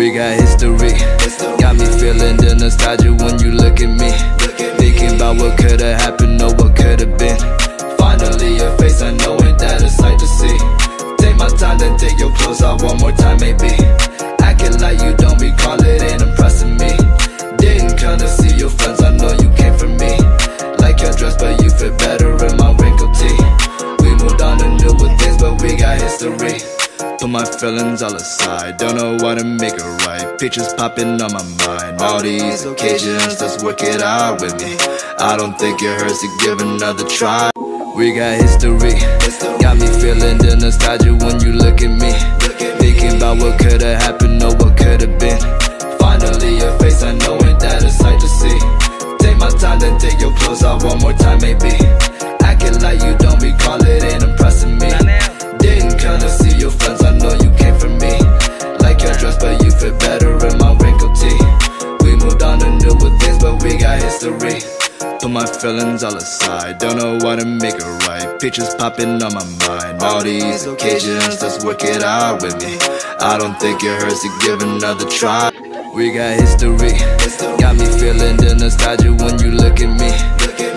We got history. Got me feeling the nostalgia when you look at me. Thinking about what could've happened or what could've been. Finally your face, I know ain't that a sight to see. Take my time, then take your clothes off one more time maybe. Acting like you don't recall it ain't impressing me. Didn't come to see your friends, I know you came for me. Like your dress, but you fit better in my wrinkled tee. We moved on to newer things, but we got history. Put my feelings all aside, don't know what to make it right. Pictures popping on my mind, all these occasions, let's work it out with me. I don't think it hurts to give another try. We got history, got me feeling the nostalgia when you look at me. Thinking about what could've happened or what could've been. Finally your face, I know ain't that a sight to see. Take my time, then take your clothes off one more time maybe. Acting like you don't recall it ain't impressing me. Didn't come to see your friends, I know you came for me. Like your dress, but you fit better in my wrinkled tee. We moved on to newer things, but we got history. Put my feelings all aside, don't know what to make it right. Pictures popping on my mind, all these occasions, let's work it out with me. I don't think it hurts to give another try. We got history, got me feeling the nostalgia when you look at me.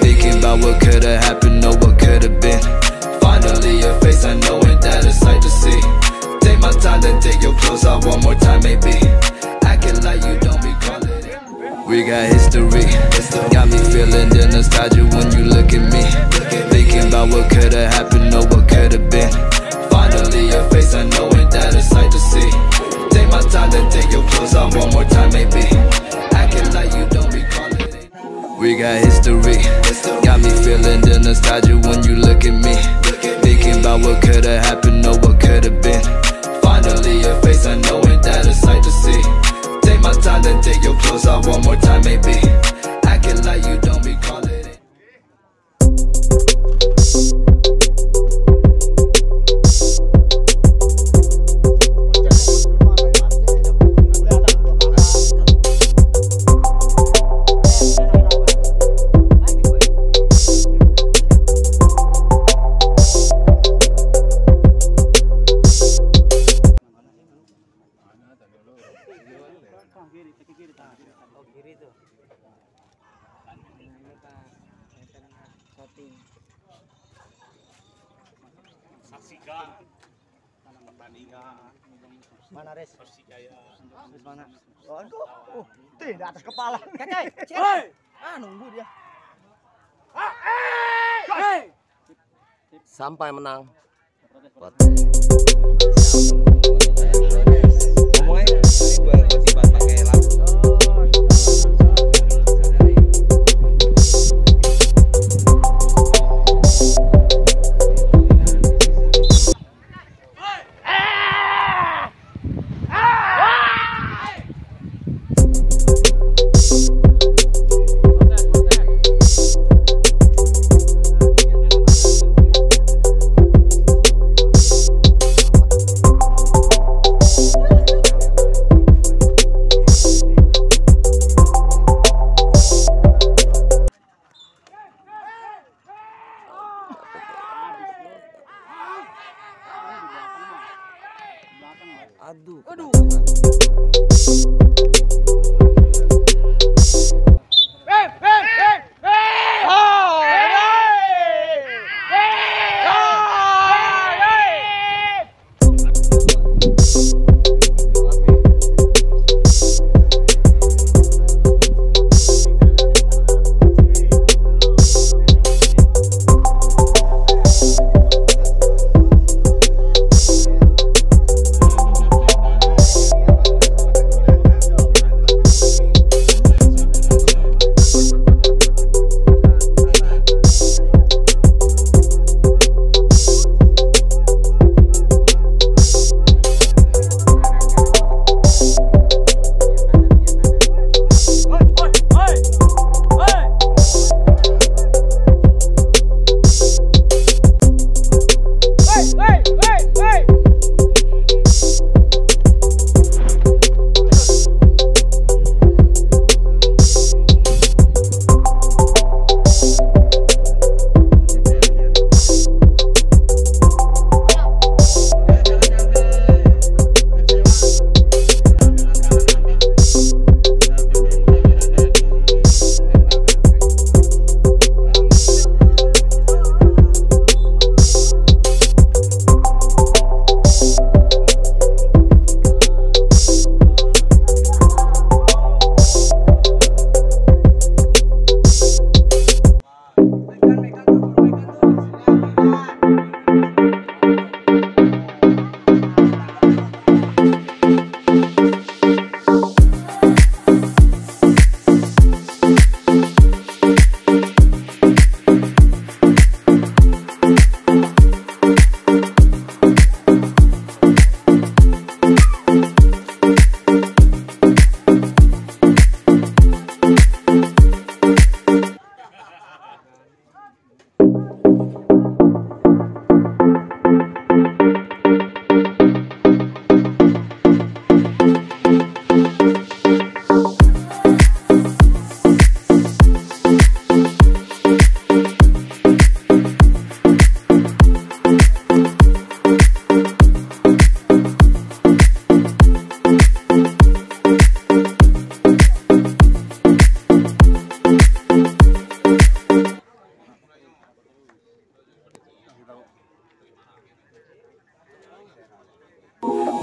Thinking about what could've happened or what could've been. Finally your face, I know ain't that a sight to see. Take my time, then take your clothes off one more time maybe. Acting like you don't recall it. We got history, got me feeling the nostalgia when you look at me. Thinking about what could've happened or what could've been. Finally your face, I know ain't that a sight to see. Take my time, then take your clothes off one more time maybe. Acting like you don't recall it. We got history, got me feeling the nostalgia when you look at me. Thinking about what could've happened or what could've been. Finally your face, I know ain't that a sight to see. Take my time, then take your clothes off one more time maybe. Acting like you don't recall it. Saksikan pertandingan Mana Res? Persijaya. Res mana? Aduh, di atas kepala. Kakek, nunggu dia. Sampai menang. Aduh.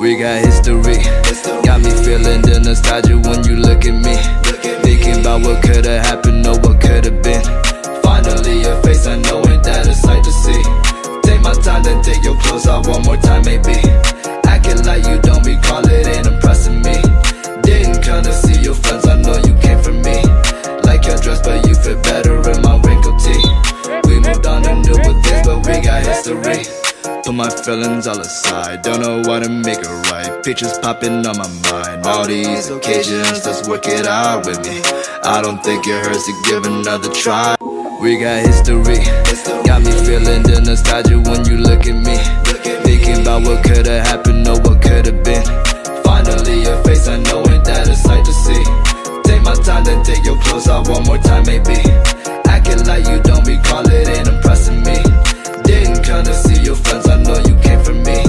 We got history, got me feeling the nostalgia when you look at me. Thinking about what could've happened or what could've been. Finally your face, I know ain't that a sight to see. Take my time, then take your clothes off one more time maybe. Acting like you don't recall it, ain't impressing me. Didn't come to see your friends, I know you came from me. Like your dress, but you fit better in my wrinkled tee. We moved on to newer things, but we got history. Put my feelings all aside, don't know what to make it right. Pictures popping on my mind, all these occasions, let's work it out with me. I don't think it hurts to give another try. We got history, got me feeling the nostalgia when you look at me. Thinking about what could've happened or what could've been. Finally your face, I know ain't that a sight to see. Take my time, then take your clothes off one more time maybe. Acting like you don't recall it, ain't impressing me. Didn't come to see your friends, I know you came from me.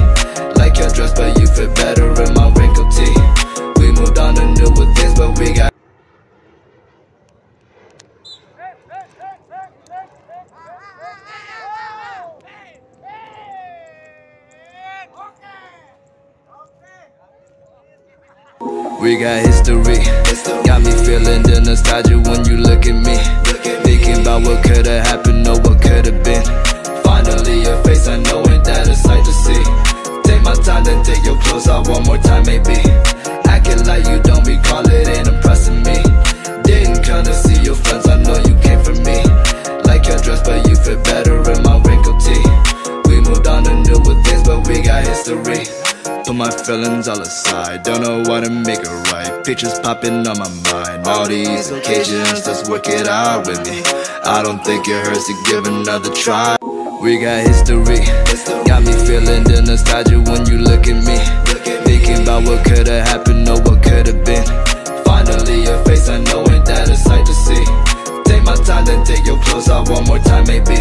Like your dress, but you fit better in my wrinkled tee. We moved on to newer things, but we got history, got me feeling the nostalgia when you look at me. Thinking about what could've happened or what could've been. Finally your face, I know ain't that a sight to see. Take my time, then take your clothes off one more time maybe. Acting like you don't recall it, ain't impressing me. Didn't come to see your friends, I know you came from me. Like your dress, but you fit better in my wrinkled tee. We moved on to newer things, but we got history. Put my feelings all aside, don't know what to make it right. Pictures popping on my mind, all these occasions, let's work it out with me. I don't think it hurts to give another try. We got history, got me feeling the nostalgia when you look at me. Thinking about what could've happened or what could've been. Finally your face, I know ain't that a sight to see. Take my time, then take your clothes off one more time maybe.